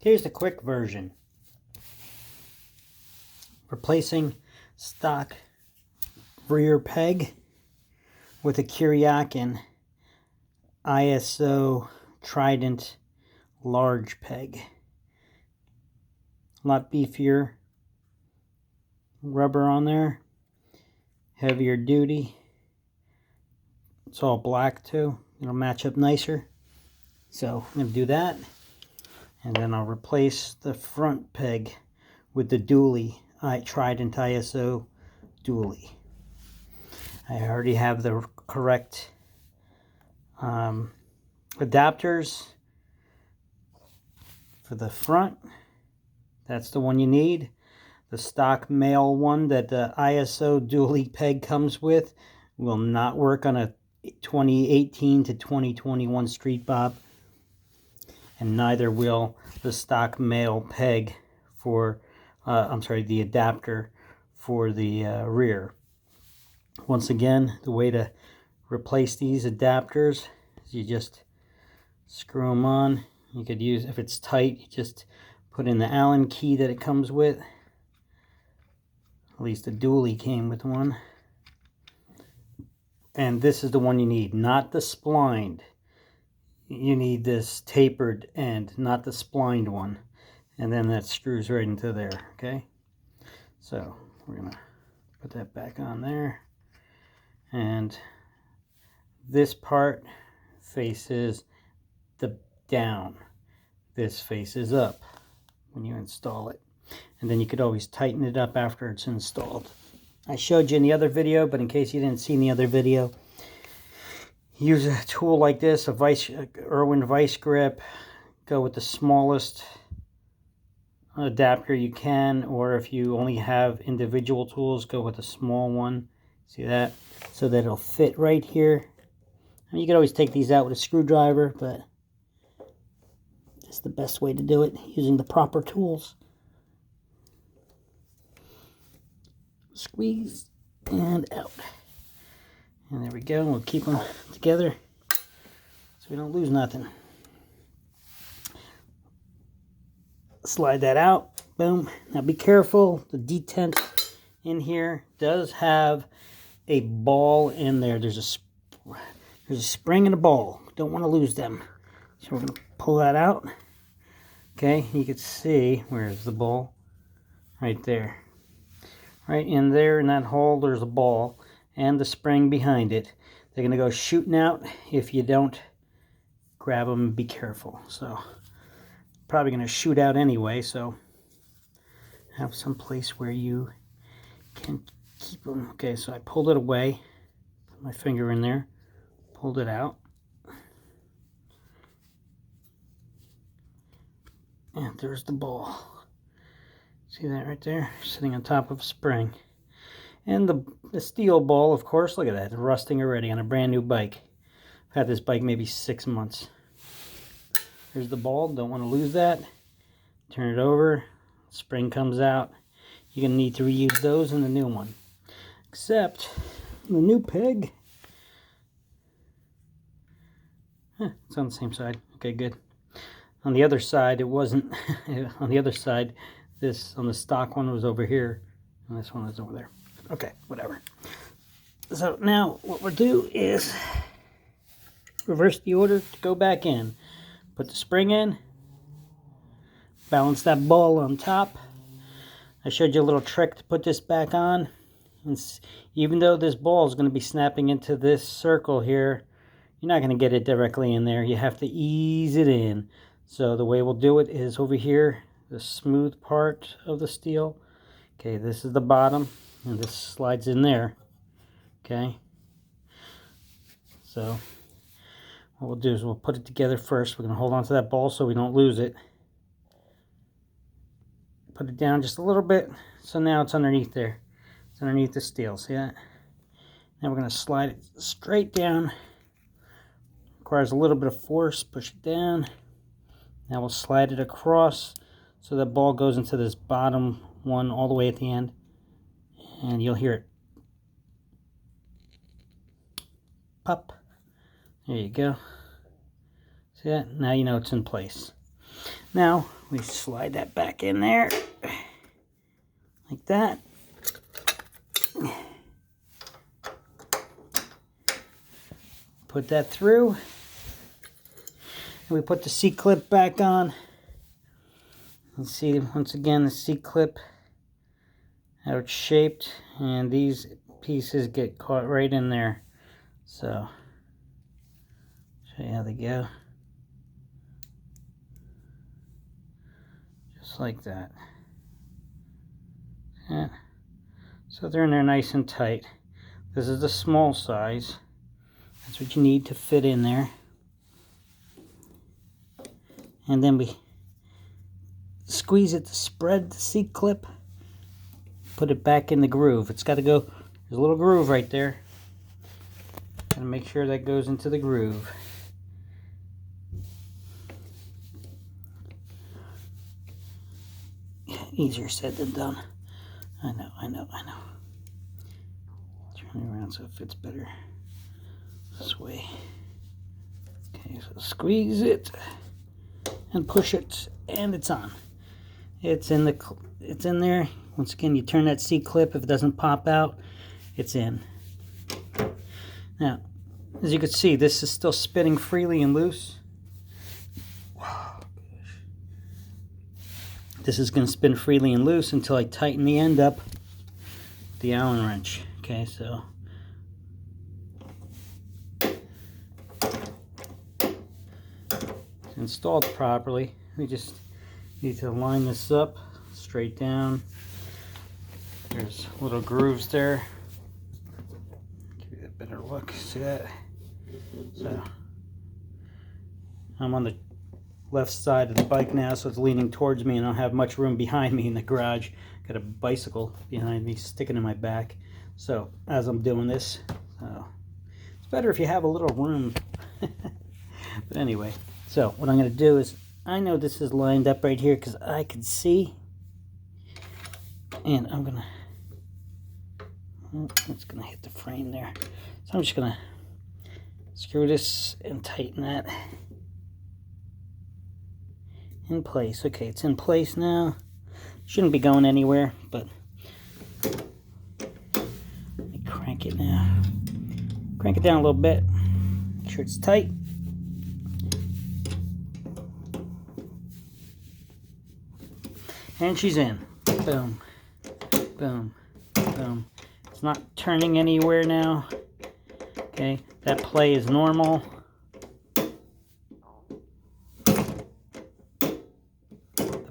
Here's the quick version. Replacing stock rear peg with a Kuryakyn ISO trident large peg. A lot beefier rubber on there, heavier duty. It's all black too. It'll match up nicer. So I'm going to do that. And then I'll replace the front peg with the dually trident ISO dually. I already have the correct adapters for the front. That's the one you need. The stock male one that the ISO dually peg comes with will not work on a 2018 to 2021 Street Bob, and neither will the stock male peg for the adapter for the rear. Once again, the way to replace these adapters is you just screw them on. You could use, if it's tight, you just put in the Allen key that it comes with. At least the dually came with one. And this is the one you need, not the splined. You need this tapered end, not the splined one. And then that screws right into there, okay? So we're gonna put that back on there. And this part faces the down. This faces up when you install it. And then you could always tighten it up after it's installed. I showed you in the other video, but in case you didn't see in the other video, use a tool like this, a Irwin vice grip. Go with the smallest adapter you can, or if you only have individual tools, go with a small one. See that? So that it'll fit right here. I mean, you can always take these out with a screwdriver, but it's the best way to do it, using the proper tools. Squeeze and out. And there we go. We'll keep them together so we don't lose nothing. Slide that out. Boom. Now be careful. The detent in here does have a ball in there. There's a spring and a ball. Don't want to lose them. So we're going to pull that out. Okay. You can see, where's the ball? Right there. Right in there in that hole, there's a ball and the spring behind it. They're going to go shooting out if you don't grab them and be careful. So probably going to shoot out anyway, so have some place where you can keep them. Okay, so I pulled it away, put my finger in there, pulled it out, and there's the ball. See that right there? Sitting on top of a spring. And the steel ball, of course, look at that, rusting already on a brand new bike. I've had this bike maybe 6 months. Here's the ball, don't want to lose that. Turn it over, spring comes out. You're going to need to reuse those in the new one. Except the new peg, it's on the same side. Okay, good. On the other side, it wasn't. On the other side, this on the stock one was over here, and this one was over there. Okay, whatever. So now what we'll do is reverse the order to go back in. Put the spring in, balance that ball on top. I showed you a little trick to put this back on. And even though this ball is going to be snapping into this circle here, you're not going to get it directly in there. You have to ease it in. So the way we'll do it is over here, the smooth part of the steel. Okay, this is the bottom, and this slides in there. Okay, so what we'll do is we'll put it together first. We're going to hold on to that ball so we don't lose it. Put it down just a little bit, so now it's underneath there. It's underneath the steel, see that? Now we're going to slide it straight down. Requires a little bit of force, push it down. Now we'll slide it across so the ball goes into this bottom one all the way at the end. And you'll hear it pop. There you go. See that? Now you know it's in place. Now We slide that back in there like that. Put that through. And we put the C-clip back on. You see once again the C-clip, how it's shaped, and these pieces get caught right in there. So show you how they go. Just like that. Yeah. So they're in there nice and tight. This is the small size. That's what you need to fit in there. And then we squeeze it to spread the C-clip. Put it back in the groove. It's got to go, there's a little groove right there. Gotta make sure that goes into the groove. Easier said than done. I know. Turn it around so it fits better this way. Okay, so squeeze it and push it, and it's on. It's in there. Once again, you turn that C-clip. If it doesn't pop out, it's in. Now, as you can see, this is still spinning freely and loose. This is going to spin freely and loose until I tighten the end up with the Allen wrench. Okay, so it's installed properly. We just need to line this up straight down. There's little grooves there. Give you a better look. See that? So I'm on the left side of the bike now, so it's leaning towards me and I don't have much room behind me in the garage. Got a bicycle behind me sticking in my back. So as I'm doing this, it's better if you have a little room. But anyway, so what I'm going to do is, I know this is lined up right here because I can see, and I'm gonna, it's gonna hit the frame there. So I'm just gonna screw this and tighten that in place. Okay, it's in place now. Shouldn't be going anywhere, but let me crank it now. Crank it down a little bit. Make sure it's tight. And she's in. Boom, boom, boom. It's not turning anywhere now. Okay, that play is normal.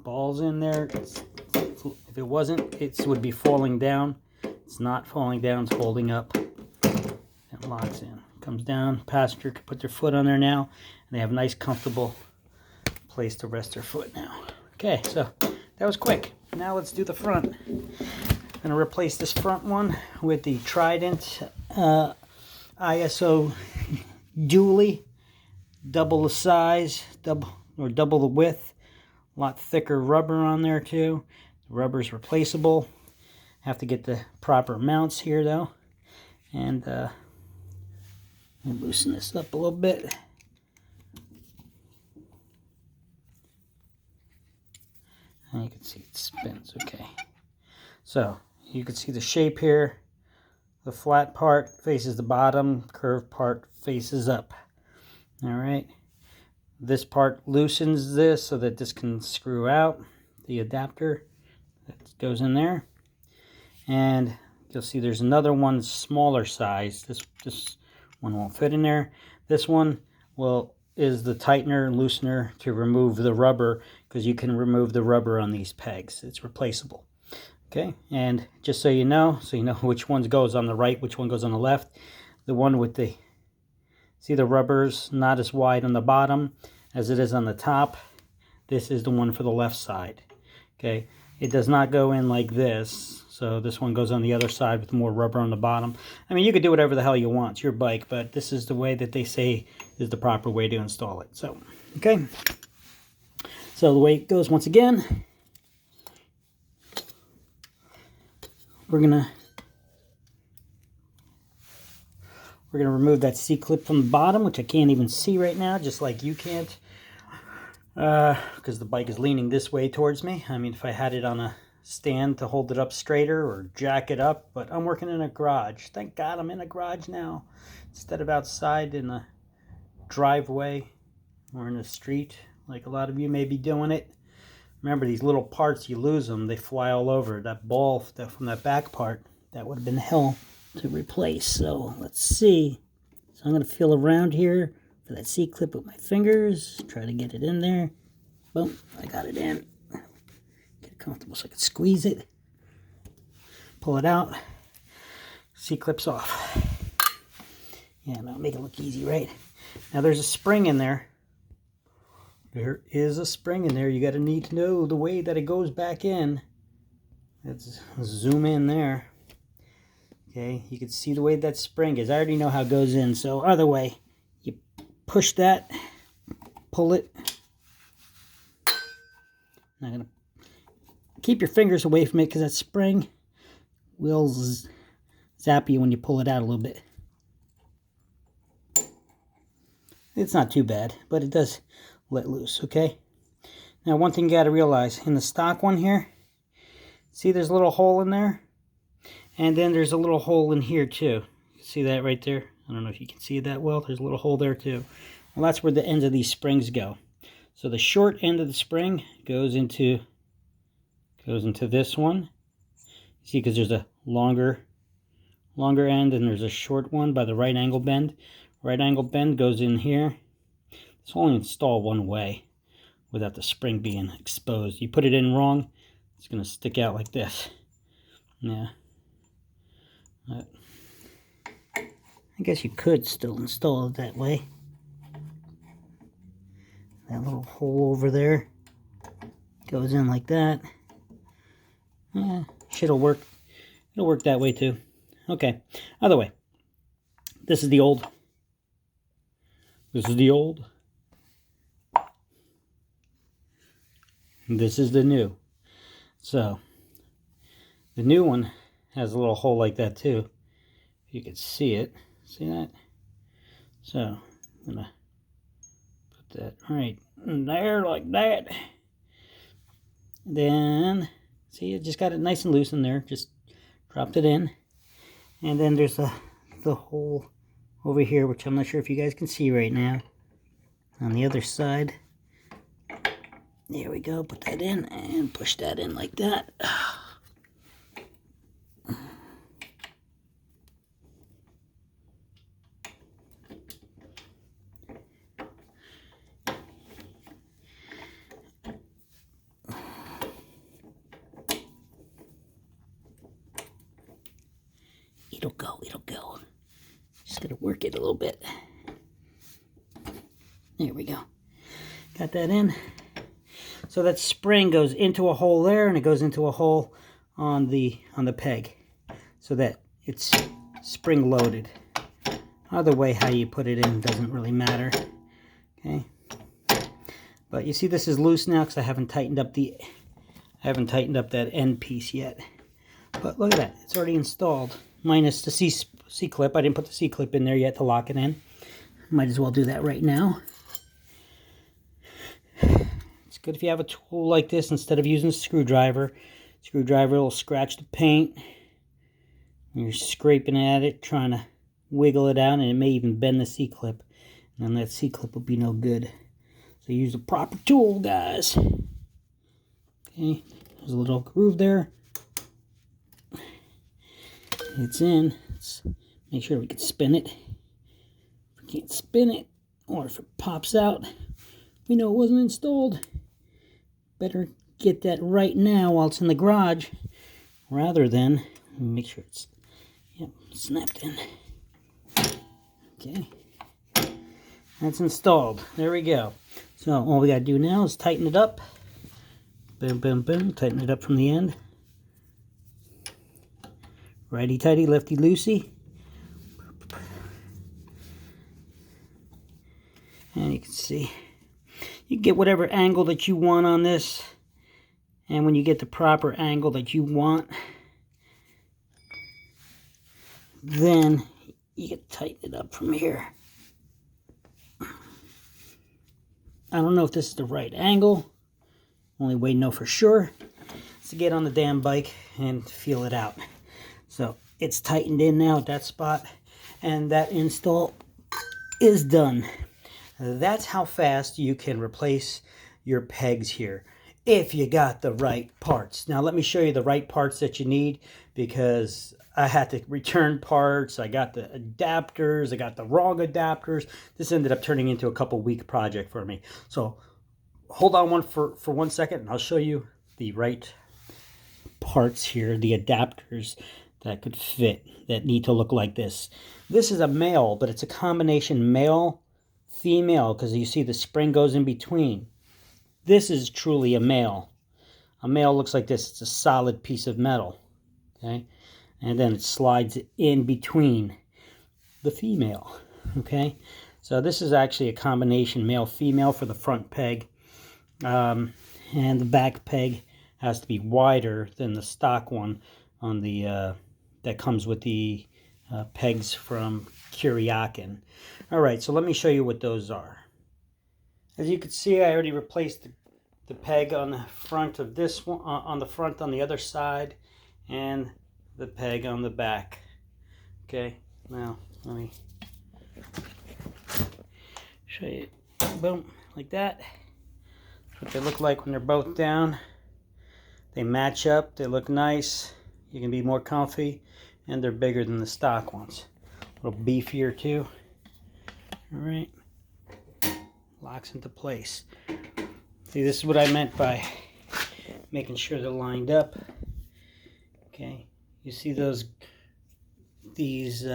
Ball's in there. If it wasn't, it would be falling down. It's not falling down, it's holding up. It locks in. Comes down. Passenger can put their foot on there now, and they have a nice, comfortable place to rest their foot now. Okay, so that was quick. Now let's do the front. I'm going to replace this front one with the Trident ISO dually, double the size, double the width. A lot thicker rubber on there too. The rubber's replaceable. Have to get the proper mounts here though. And loosen this up a little bit. And you can see it spins, okay. So you can see the shape here. The flat part faces the bottom, curved part faces up. All right. This part loosens this so that this can screw out, the adapter that goes in there. And you'll see there's another one smaller size. This one won't fit in there. This one is the tightener and loosener to remove the rubber, because you can remove the rubber on these pegs. It's replaceable. Okay, and just so you know which one goes on the right, which one goes on the left. The one with the, see the rubber's not as wide on the bottom as it is on the top. This is the one for the left side. Okay, it does not go in like this. So this one goes on the other side with more rubber on the bottom. I mean, you could do whatever the hell you want. It's your bike, but this is the way that they say is the proper way to install it. So, okay. So the way it goes, once again, we're gonna remove that C-clip from the bottom, which I can't even see right now, just like you can't. because the bike is leaning this way towards me. I mean, if I had it on a stand to hold it up straighter or jack it up, but I'm working in a garage. Thank God I'm in a garage now instead of outside in the driveway or in the street like a lot of you may be doing it. Remember, these little parts, you lose them, they fly all over. That ball from that back part, that would have been hell to replace. So let's see. So I'm going to feel around here for that C-clip with my fingers, try to get it in there. Boom, I got it in. Get it comfortable so I can squeeze it. Pull it out. C-clip's off. Yeah, now make it look easy, right? Now there's a spring in there. There is a spring in there. You got to need to know the way that it goes back in. Let's zoom in there. Okay, you can see the way that spring is. I already know how it goes in. So other way, you push that, pull it. I'm going to keep your fingers away from it because that spring will zap you when you pull it out a little bit. It's not too bad, but it does let loose, okay? Now, one thing you got to realize, in the stock one here, see there's a little hole in there? And then there's a little hole in here, too. See that right there? I don't know if you can see that well. There's a little hole there, too. Well, that's where the ends of these springs go. So the short end of the spring goes into this one. See, because there's a longer end, and there's a short one by the right angle bend. Right angle bend goes in here. It's only installed one way without the spring being exposed. You put it in wrong, it's going to stick out like this. Yeah. I guess you could still install it that way. That little hole over there goes in like that. Yeah, shit'll work. It'll work that way too. Okay, other way. This is the old. This is the old. This is the new. So, the new one has a little hole like that too. If you can see it. See that? So, I'm going to put that right in there like that. Then, see, it just got it nice and loose in there. Just dropped it in. And then there's the hole over here, which I'm not sure if you guys can see right now. On the other side. There we go, put that in and push that in like that. It'll go. Just gotta work it a little bit. There we go. Got that in. So that spring goes into a hole there, and it goes into a hole on the peg, so that it's spring loaded. Either way, how you put it in doesn't really matter. Okay, but you see this is loose now because I haven't tightened up that end piece yet. But look at that, it's already installed, minus the C clip. I didn't put the C clip in there yet to lock it in. Might as well do that right now. Good if you have a tool like this instead of using a screwdriver. Screwdriver will scratch the paint. You're scraping at it, trying to wiggle it out, and it may even bend the C-clip. And then that C-clip will be no good. So use the proper tool, guys. Okay, there's a little groove there. It's in. Let's make sure we can spin it. If we can't spin it, or if it pops out, we know it wasn't installed. Better get that right now while it's in the garage, rather than make sure it's snapped in. Okay, that's installed. There we go. So all we got to do now is tighten it up. Boom, boom, boom. Tighten it up from the end. Righty tighty, lefty loosey. And you can see, you get whatever angle that you want on this. And when you get the proper angle that you want, then you can tighten it up from here. I don't know if this is the right angle. Only way to know for sure is to get on the damn bike and feel it out. So it's tightened in now at that spot, and that install is done. That's how fast you can replace your pegs here, if you got the right parts. Now let me show you the right parts that you need, because I had to return parts. I got the adapters, I got the wrong adapters. This ended up turning into a couple-week project for me. So hold on for 1 second, and I'll show you the right parts here, the adapters that could fit, that need to look like this. This is a male, but it's a combination male, female, because you see the spring goes in between. This is truly a male. A male looks like this. It's a solid piece of metal, okay? And then it slides in between the female, okay? So this is actually a combination male-female for the front peg. And the back peg has to be wider than the stock one on the that comes with the pegs from Kuryakyn. All right, so let me show you what those are. As you can see, I already replaced the peg on the front of this one, on the front on the other side, and the peg on the back. Okay, now let me show you. Boom, like that. That's what they look like when they're both down. They match up, they look nice. You can be more comfy, and they're bigger than the stock ones. A little beefier too. All right. Locks into place. See, this is what I meant by making sure they're lined up. Okay, you see these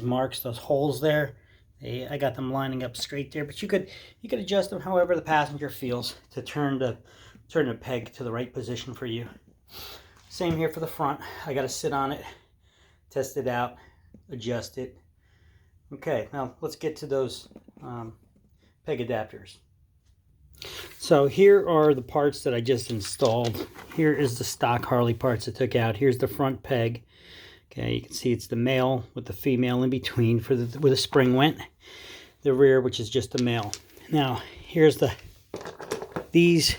marks, those holes there. I got them lining up straight there, but you could adjust them however the passenger feels to turn the peg to the right position for you. Same here for the front. I got to sit on it, test it out, adjust it. Okay, now let's get to those peg adapters. So here are the parts that I just installed. Here is the stock Harley parts I took out. Here's the front peg. Okay, you can see it's the male with the female in between for where the spring went. The rear, which is just the male. Now here's these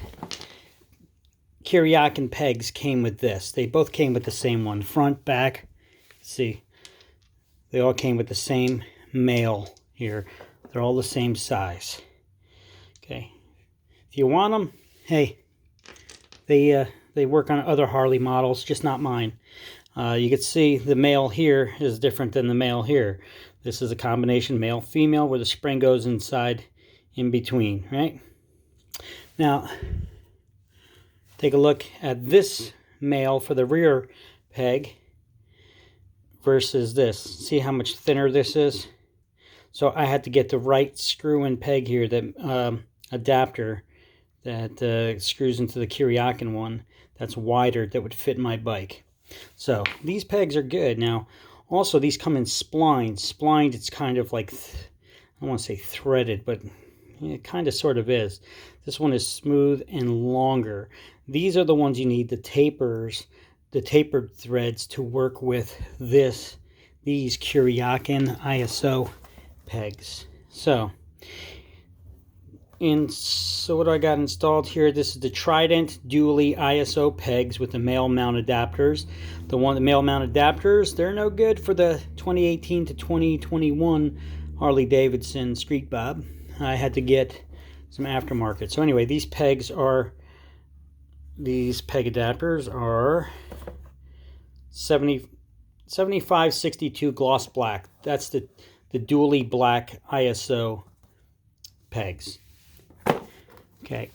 Kuryakyn pegs came with this. They both came with the same one, front, back. See, they all came with the same male here. They're all the same size. Okay, if you want them, hey, they work on other Harley models, just not mine. You can see the male here is different than the male here. This is a combination male-female where the spring goes inside in between, right? Now, take a look at this male for the rear peg versus this. See how much thinner this is? So I had to get the right screw and peg here, that adapter that screws into the Kuryakyn one that's wider, that would fit my bike. So these pegs are good. Now also these come in splined. Splined, it's kind of like, I don't want to say threaded, but it kind of sort of is. This one is smooth and longer. These are the ones you need, the tapers, the tapered threads to work with these Kuryakyn ISO pegs. So what do I got installed here? This is the Trident dually ISO pegs with the male mount adapters. The male mount adapters, they're no good for the 2018 to 2021 Harley-Davidson Street Bob. I had to get some aftermarket. So anyway, these peg adapters are 7562 gloss black. That's the dually black ISO pegs. Okay,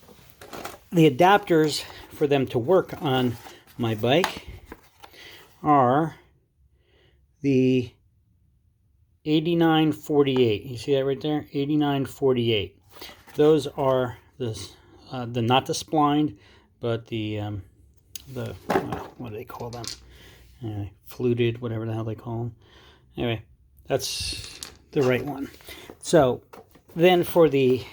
the adapters for them to work on my bike are the 8948. You see that right there? 8948. Those are the not the splined, but the what do they call them? Fluted, whatever the hell they call them. Anyway, that's the right one. So then for the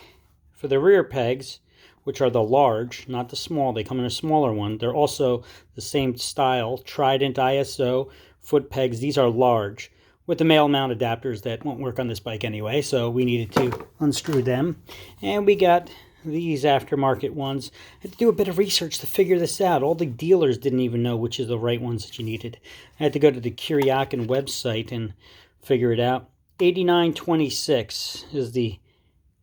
rear pegs, which are the large, not the small, they come in a smaller one. They're also the same style, Trident ISO foot pegs. These are large, with the male mount adapters that won't work on this bike anyway, so we needed to unscrew them. And we got these aftermarket ones. I had to do a bit of research to figure this out. All the dealers didn't even know which is the right ones that you needed. I had to go to the Kuryakyn website and figure it out. 8926 is the,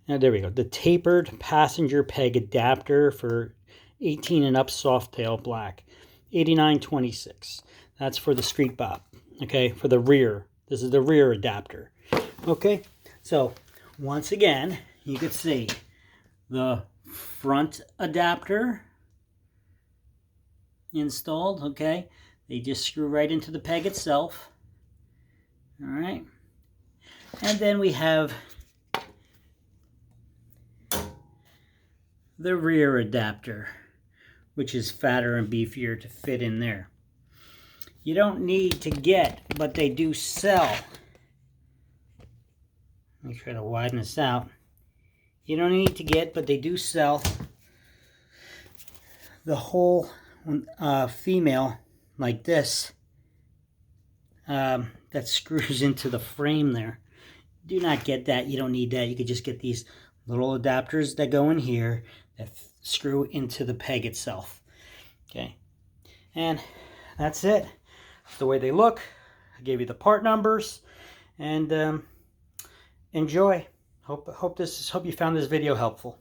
there we go, the tapered passenger peg adapter for 18 and up Softail black. 8926. That's for the Street Bob. Okay, for the rear. This is the rear adapter. Okay, so once again, you can see the front adapter installed. Okay, they just screw right into the peg itself. All right, and then we have the rear adapter, which is fatter and beefier to fit in there. You don't need to get, but they do sell. Let me try to widen this out. You don't need to get, but they do sell the whole female like this that screws into the frame there. Do not get that. You don't need that. You could just get these little adapters that go in here that screw into the peg itself. Okay, and that's it. That's the way they look. I gave you the part numbers, and enjoy. Hope you found this video helpful.